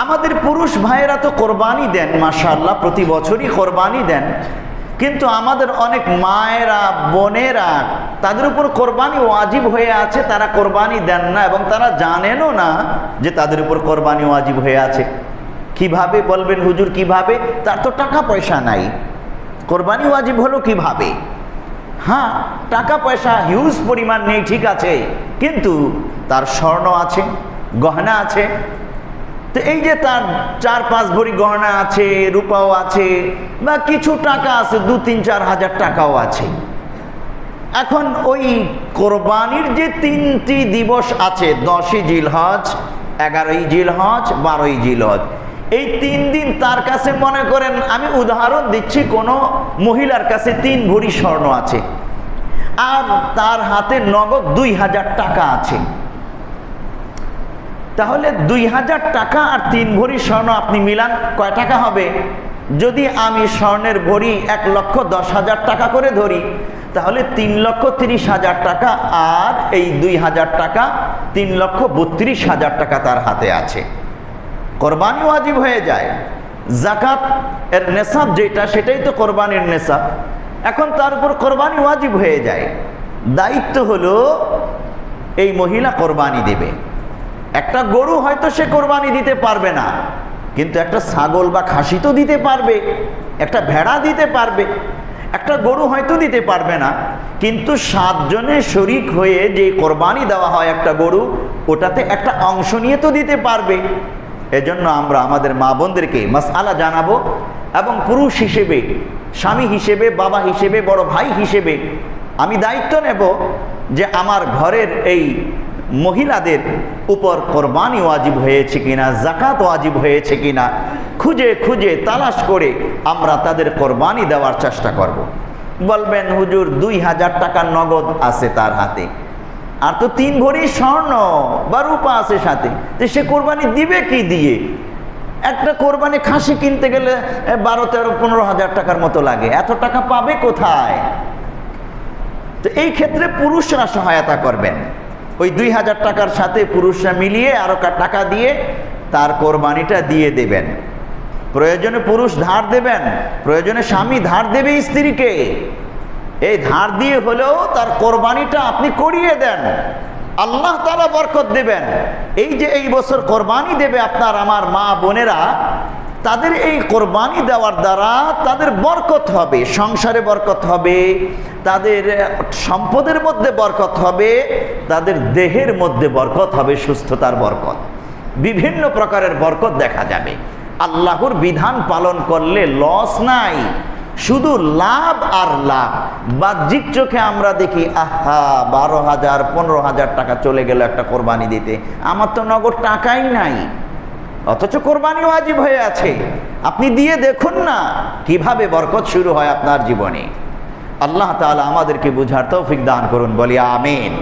আমাদের পুরুষ ভাইয়েরা তো কোরবানি দেন মাশাআল্লাহ, প্রতি বছরই কোরবানি দেন, কিন্তু আমাদের অনেক মায়েরা বোনেরা তাদের উপর কোরবানি ওয়াজিব হয়ে আছে, তারা কোরবানি দেন না এবং তারা জানেনও না যে তাদের উপর কোরবানি ওয়াজিব হয়ে আছে। কিভাবে বলবেন হুজুর, কিভাবে? তার তো টাকা পয়সা নাই, কোরবানি ওয়াজিব হলো কিভাবে? হ্যাঁ, টাকা পয়সা হিউজ পরিমাণ নেই, ঠিক আছে, কিন্তু তার স্বর্ণ আছে, গহনা আছে। তো এই যে তার 4-5 ভরি গহনা আছে, রূপাও আছে, বা কিছু টাকা আছে, 2-3-4 হাজার টাকাও আছে। এখন ওই কোরবানির যে 3টি দিবস আছে, 10ই জিলহজ, 11ই জিলহজ, 12ই জিলহজ, এই 3 দিন তার কাছে, মনে করেন আমি উদাহরণ দিচ্ছি, কোনো মহিলার কাছে 3 ভরি স্বর্ণ আছে আর তার হাতে নগদ 2000 টাকা আছে, তাহলে 2000 টাকা আর 3 ভরি স্বর্ণ আপনি মিলান, কয় টাকা হবে? যদি আমি স্বর্ণের ভরি 1,10,000 টাকা করে ধরি, তাহলে 3,30,000 টাকা, আর এই 2000 টাকা 3,32,000 টাকা তার হাতে আছে। কোরবানি ওয়াজিব হয়ে যায়। যাকাত এর নেশাব যেটা, সেটাই তো কোরবানির নেশাব। এখন তার উপর কোরবানি ওয়াজিব হয়ে যায়। দায়িত্ব হলো এই মহিলা কোরবানি দেবে। একটা গরু হয়তো সে কোরবানি দিতে পারবে না, কিন্তু একটা ছাগল বা খাসি তো দিতে পারবে, একটা ভেড়া দিতে পারবে। একটা গরু হয়তো দিতে পারবে না, কিন্তু 7 জনে শরিক হয়ে যে কোরবানি দেওয়া হয় একটা গরু, ওটাতে একটা অংশ নিয়ে তো দিতে পারবে। এজন্য আমরা আমাদের মা বোনদেরকে মাসআলা জানাবো, এবং পুরুষ হিসেবে, স্বামী হিসেবে, বাবা হিসেবে, বড় ভাই হিসেবে আমি দায়িত্ব নেব যে আমার ঘরের এই মহিলাদের উপর কোরবানি ওয়াজিব হয়েছে কিনা, যাকাত ওয়াজিব হয়েছে কিনা, খুঁজে খুঁজে তালাশ করে আমরা তাদের কোরবানি দেওয়ার চেষ্টা করব। বলবেন হুজুর 2000 টাকা নগদ আছে তার হাতে, আর তো 3 ভরি স্বর্ণ বা রূপা আছে সাথে, তো সে কোরবানি দিবে কি দিয়ে? একটা কোরবানি খাসি কিনতে গেলে 12-13-15 টাকার মতো লাগে, এত টাকা পাবে কোথায়? তো এই ক্ষেত্রে পুরুষরা সহায়তা করবেন। ওই 2000 টাকার সাথে পুরুষরা মিলিয়ে আরো টাকা দিয়ে তার কোরবানিটা দিয়ে দেবেন। প্রয়োজনে পুরুষ ধার দেবেন, প্রয়োজনে স্বামী ধার দেবে স্ত্রীকে। এই ধার দিয়ে হলেও তার কোরবানিটা আপনি করিয়ে দেন, আল্লাহ তাআলা বরকত দেবেন। এই যে এই বছর কোরবানি দেবে আপনার আমার মা বোনেরা, তাদের এই কোরবানি দেওয়ার দ্বারা তাদের বরকত হবে, সংসারে বরকত হবে, তাদের সম্পদের মধ্যে বরকত হবে, তাদের দেহের মধ্যে বরকত হবে, সুস্থতার বরকত, বিভিন্ন প্রকারের বরকত দেখা যাবে। আল্লাহর বিধান পালন করলে লস নাই, শুধু লাভ আর লাভ। বাহ্যিক চোখে আমরা দেখি, আহা 12,000-15,000 টাকা চলে গেল একটা কোরবানি দিতে, আমার তো নগদ টাকাই নাই, অথচ কোরবানি ওয়াজিব হয়ে আছে। আপনি দিয়ে দেখুন না কিভাবে বরকত শুরু হয় আপনার জীবনে। আল্লাহ তাআলা আমাদেরকে বুঝার তৌফিক দান করুন, বলি আমিন।